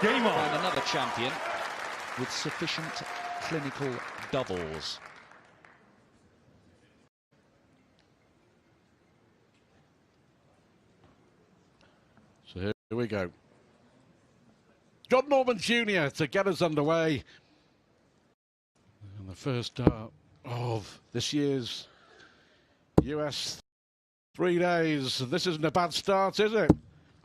Game on. Find another champion with sufficient clinical doubles. So here we go. John Norman Jr. to get us underway. And the first start of this year's US 3 days. This isn't a bad start, is it?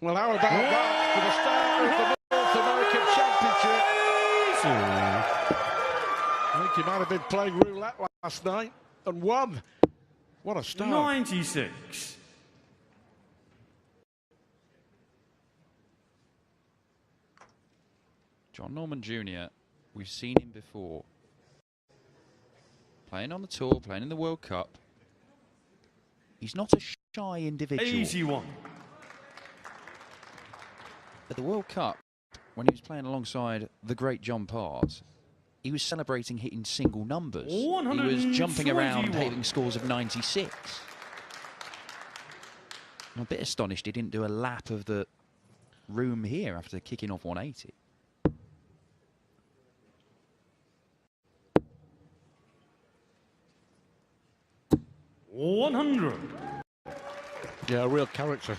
Well, how about that for the start of the North American Championship? I think he might have been playing roulette last night and won. What a start. 96. John Norman Jr., we've seen him before. Playing on the tour, playing in the World Cup. He's not a shy individual. 81. At the World Cup, when he was playing alongside the great John Part, he was celebrating hitting single numbers. He was jumping around, hitting scores of 96. I'm a bit astonished he didn't do a lap of the room here after kicking off 180. Yeah, a real character.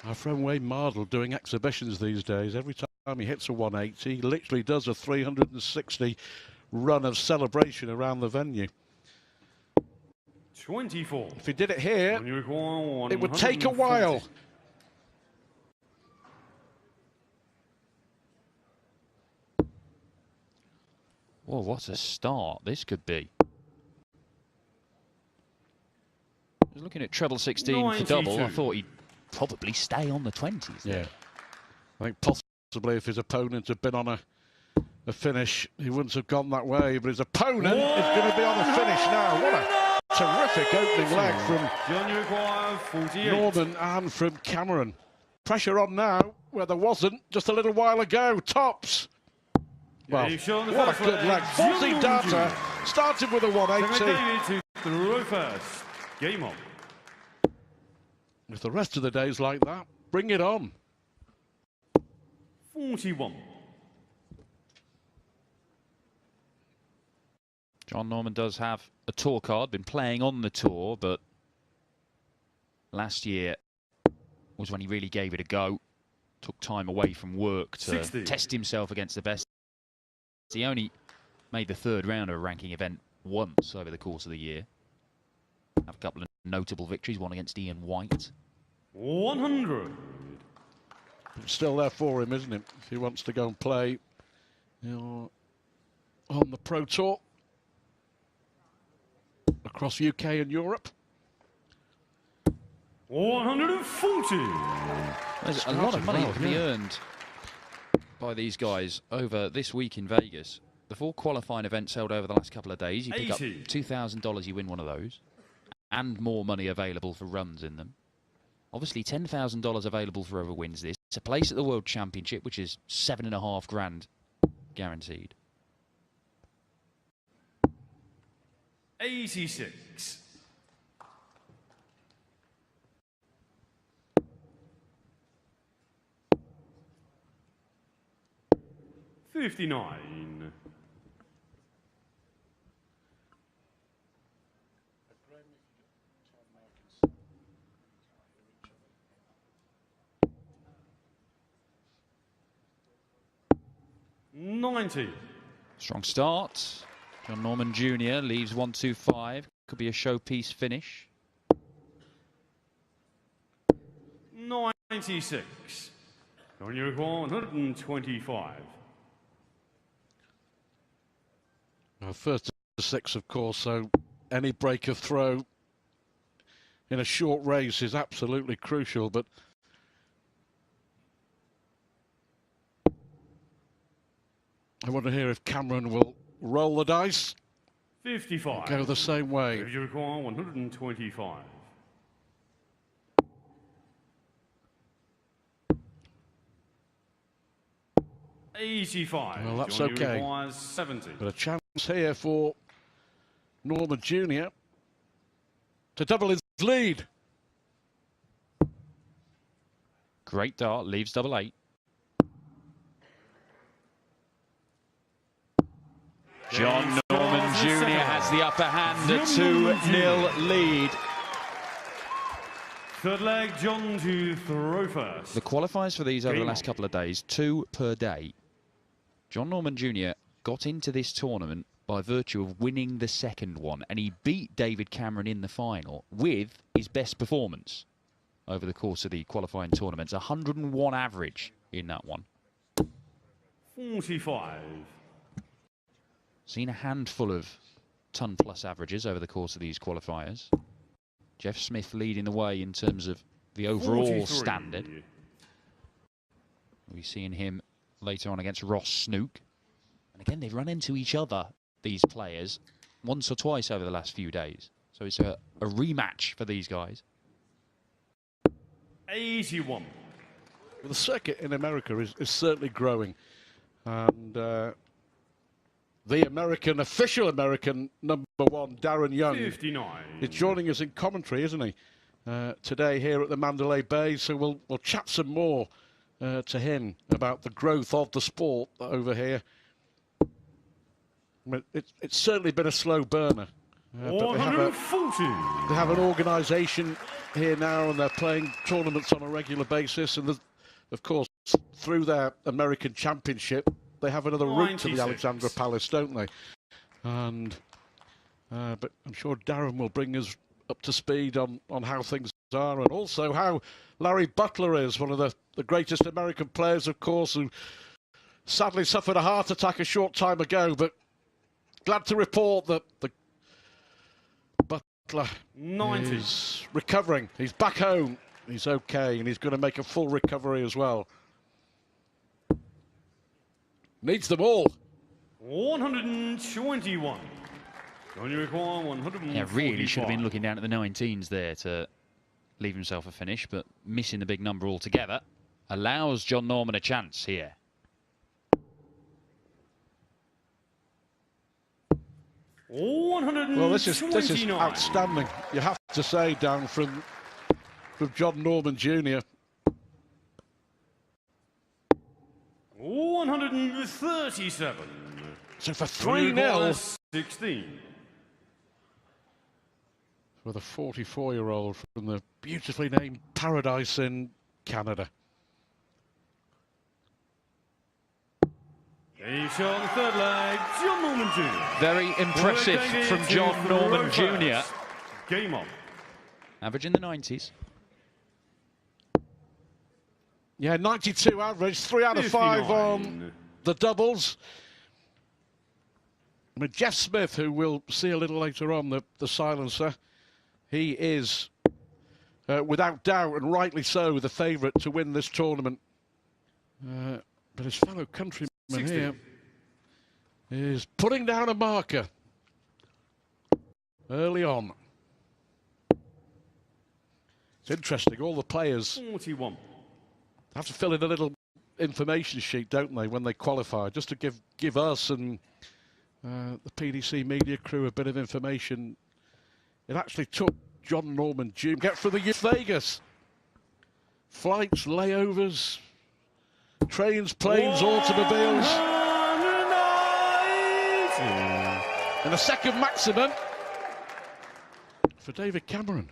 Our friend Wayne Mardle doing exhibitions these days. Every time he hits a 180, he literally does a 360 run of celebration around the venue. 24. If he did it here, it would take a while. Well, what a start this could be. I was looking at treble 16 92. for double. I thought he'd probably stay on the 20s. Yeah. I think possibly if his opponent had been on a finish, he wouldn't have gone that way. But his opponent is going to be on a finish now. What a terrific opening leg from Norman and from Cameron. Pressure on now, where there wasn't just a little while ago. Tops. Well, what a good leg. Fuzzy data started with a 180. Through first. Game on. If the rest of the day's like that, bring it on. 41. John Norman does have a tour card, been playing on the tour, but last year was when he really gave it a go. Took time away from work to 60. Test himself against the best. He only made the third round of a ranking event once over the course of the year. Have a couple of notable victories, one against Ian White. 100. It's still there for him, isn't it? If he wants to go and play, you know, on the Pro Tour across UK and Europe. 140. There's a lot of money to be earned by these guys over this week in Vegas. The 4 qualifying events held over the last couple of days. You pick 80. up $2,000, you win one of those. And more money available for runs in them. Obviously, $10,000 available for whoever wins this. It's a place at the World Championship, which is $7.5 grand guaranteed. 86. 59. $90. Strong start. John Norman Jr. leaves 125. Could be a showpiece finish. 96. On your 125. First to 6, of course, so any break of throw in a short race is absolutely crucial, but I want to hear if Cameron will roll the dice. 55. Go the same way. You require 125. 85. Well, that's okay. 70. But a chance here for Norman Jr. to double his lead. Great dart, leaves double 8. John Norman Jr. has the upper hand, a 2-0 lead. Third leg, John to throw first. The qualifiers for these over the last couple of days, 2 per day. John Norman Jr. got into this tournament by virtue of winning the second one, and he beat David Cameron in the final with his best performance over the course of the qualifying tournaments. 101 average in that one. 45. Seen a handful of ton-plus averages over the course of these qualifiers. Jeff Smith leading the way in terms of the overall 43. standard. We'll be seeing him later on against Ross Snook. And again, they've run into each other, these players, once or twice over the last few days. So it's a rematch for these guys. 81. Well, the circuit in America is certainly growing. And the official American #1, Darren Young, 59. is joining us in commentary, isn't he? Today here at the Mandalay Bay. So we'll chat some more to him about the growth of the sport over here. It's certainly been a slow burner. But they have an organisation here now, and they're playing tournaments on a regular basis. And of course, through their American Championship, they have another route to the Alexandra Palace, don't they? And but I'm sure Darren will bring us up to speed on how things are, and also how Larry Butler is, one of the greatest American players, of course, who sadly suffered a heart attack a short time ago. But glad to report that the Butler 90. is recovering. He's back home. He's okay, and he's going to make a full recovery as well. Needs them all. 121. Don't you require 145? Yeah, really should have been looking down at the 19s there to leave himself a finish, but missing the big number altogether allows John Norman a chance here. Well, this is outstanding. You have to say, down from John Norman Jr. 137. So for 3-0, 16. for the 44-year-old from the beautifully named Paradise in Canada. He's on the third leg, John Norman Jr. Very impressive from John Norman Jr. Game on. Average in the 90s. Yeah, 92 average, 3 out of 5 on the doubles. I mean, Jeff Smith, who we'll see a little later on, the silencer, he is, without doubt, and rightly so, the favourite to win this tournament. But his fellow countryman 60. Here is putting down a marker early on. It's interesting, all the players 41. have to fill in a little information sheet, don't they, when they qualify, just to give us and the PDC media crew a bit of information. It actually took John Norman Jr. to get through the Las Vegas. Flights, layovers, trains, planes, automobiles. And a second maximum for David Cameron.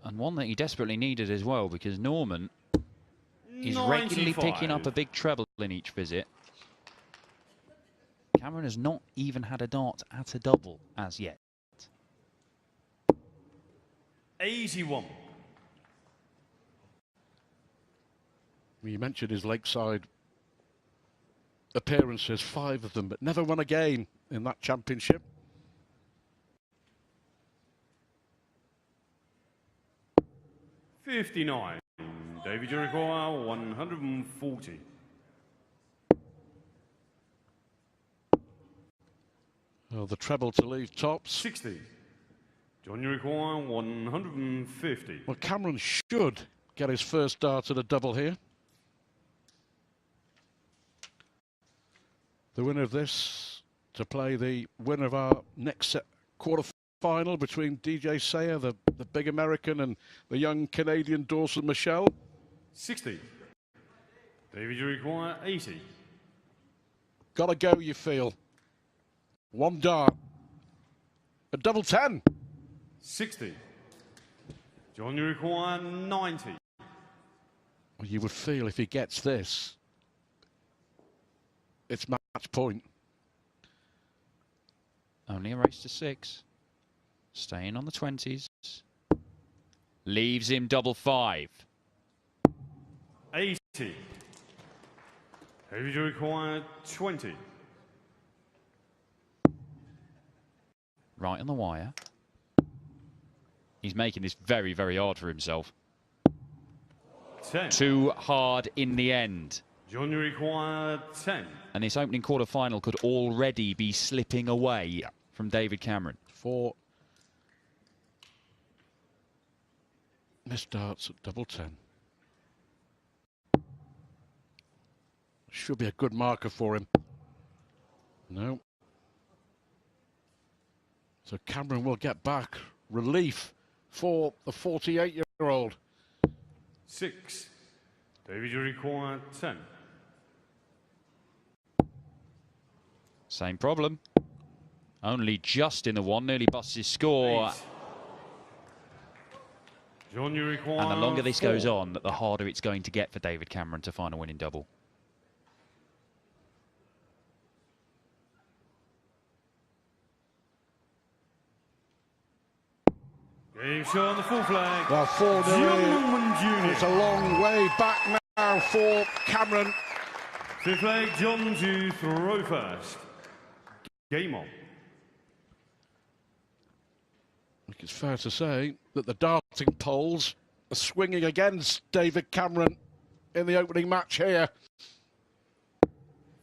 And one that he desperately needed as well, because Norman is 95. regularly picking up a big treble in each visit. Cameron has not even had a dart at a double as yet. 81. You mentioned his lakeside appearances, 5 of them, but never won a game in that championship. $59. David Jericho, 140. Oh, the treble to leave tops. 60. John Jericho, 150. Well, Cameron should get his first dart at a double here. The winner of this to play the winner of our next set quarter-final between DJ Sayer, the big American, and the young Canadian Dawson Michelle. 60. David Jericho, 80. Gotta go, you feel. One dart. A double 10. 60. John, you require 90. Well, you would feel if he gets this, it's match point. Only a race to 6. Staying on the 20s. Leaves him double 5. 80. David, you require 20. Right on the wire. He's making this very, very hard for himself. 10. Too hard in the end. John, you require 10. And this opening quarter-final could already be slipping away from David Cameron. 4 missed darts at double 10. Should be a good marker for him. No. So Cameron will get back. Relief for the 48-year-old. 6. David, you require 10. Same problem. Only just in the one, nearly busts his score. 8. John, you require And the longer this 4. goes on, the harder it's going to get for David Cameron to find a winning double. Game show on the full flag. Well, 4-0. NormanJnr. It's a long way back now for Cameron. Fifth flag, John to throw first. Game on. I think it's fair to say that the darting poles are swinging against David Cameron in the opening match here.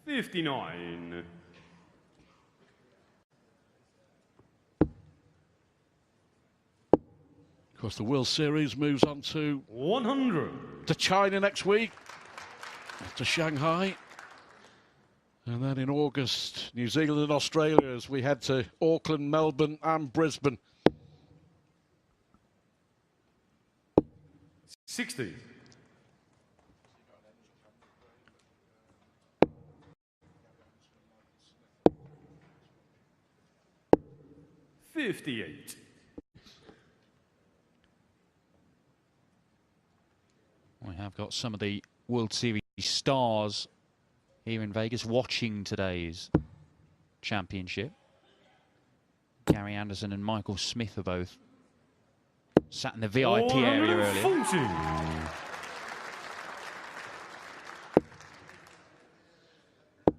59. Of course, the World Series moves on to 100. China next week, to Shanghai. And then in August, New Zealand and Australia as we head to Auckland, Melbourne and Brisbane. 60. $58. We have got some of the World Series stars here in Vegas watching today's championship. Gary Anderson and Michael Smith are both sat in the VIP area earlier. 140.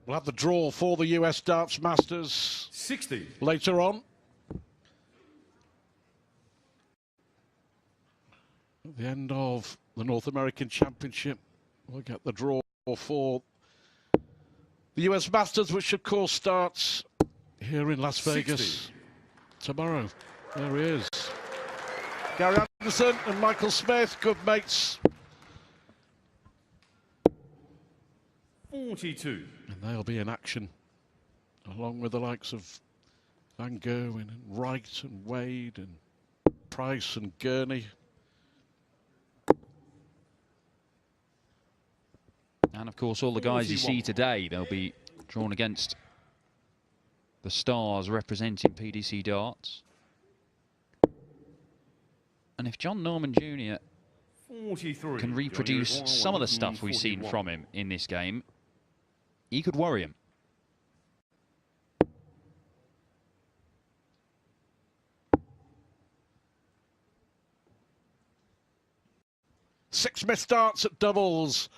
We'll have the draw for the US Darts Masters 60. later on. At the end of the North American Championship, we'll get the draw for the US Masters, which of course starts here in Las Vegas 60. tomorrow. There he is. Gary Anderson and Michael Smith, good mates. 42. And they'll be in action, along with the likes of Van Gerwen and Wright and Wade and Price and Gurney. And of course, all the guys you see today, they'll be drawn against the stars representing PDC darts. And if John NormanJnr 43. can reproduce some of the stuff we've seen from him in this game, he could worry him. Six missed darts at doubles.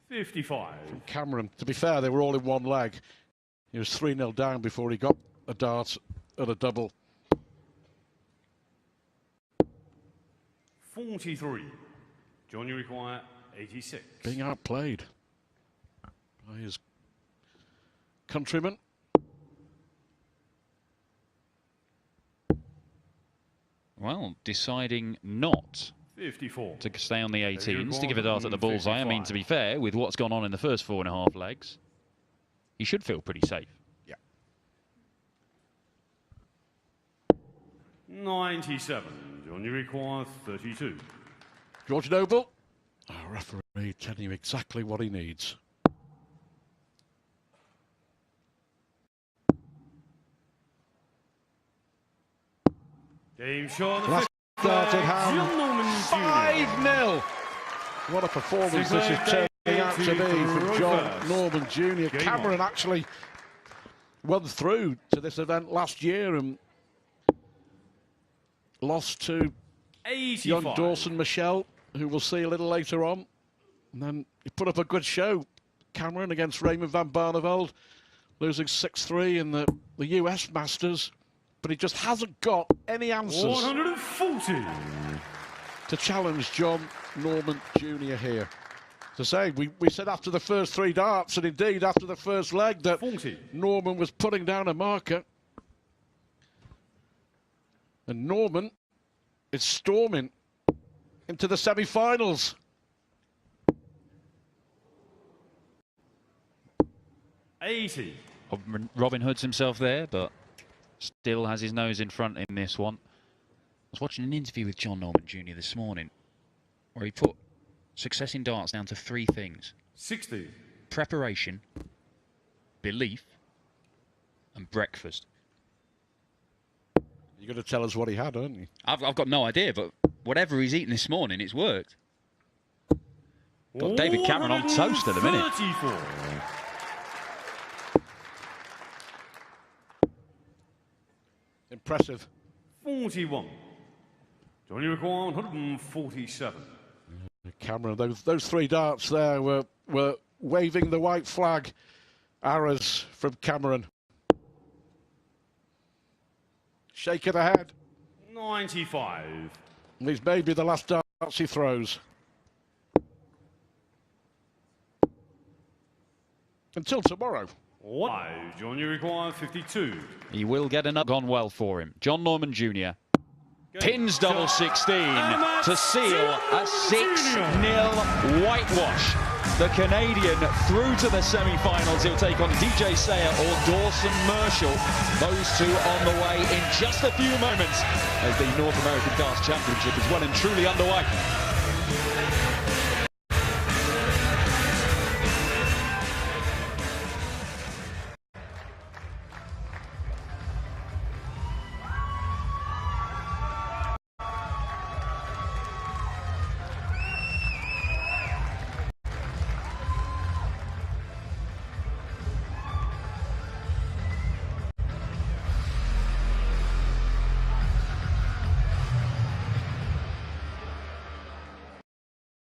55. Cameron, to be fair, they were all in one leg. He was 3-0 down before he got a dart at a double. 43. John, you require 86. Being outplayed by his countrymen. Well, deciding not 54. to stay on the 18s, to give a dart at the bullseye. I mean, to be fair, with what's gone on in the first 4.5 legs, he should feel pretty safe. Yeah. 97. John, you require 32. George Noble, our referee, telling you exactly what he needs. Game shot on the Last fifth start at flag, hand. John Norman Jr. 5-0. What a performance this is turning out to be from John Norman Jr. Cameron actually won through to this event last year and lost to 85. young Dawson Michelle, who we'll see a little later on. And then he put up a good show, Cameron, against Raymond van Barneveld, losing 6-3 in the US Masters. But he just hasn't got any answers 140. to challenge John Norman Jr. here. To say, we said after the first 3 darts, and indeed after the first leg, that 40. Norman was putting down a marker. And Norman is storming into the semi-finals. Robin Hood's himself there, but still has his nose in front in this one. I was watching an interview with John Norman Jr. this morning where he put success in darts down to 3 things. 60. Preparation, belief, and breakfast. You're going to tell us what he had, aren't you? I've got no idea, but whatever he's eaten this morning, it's worked. Got David Cameron on toast at the minute. 34. Impressive. 41. Johnny require 147. Cameron, those 3 darts there were waving the white flag. Arrows from Cameron. Shake of the head. 95. These may be the last darts he throws. Until tomorrow. Johnny require 52. He will get another. Gone well for him. John Norman Jr. Pins double 16 to seal a 6-0 whitewash. The Canadian through to the semi-finals. He'll take on DJ Sayer or Dawson Marshall. Those 2 on the way in just a few moments as the North American Darts Championship is well and truly underway.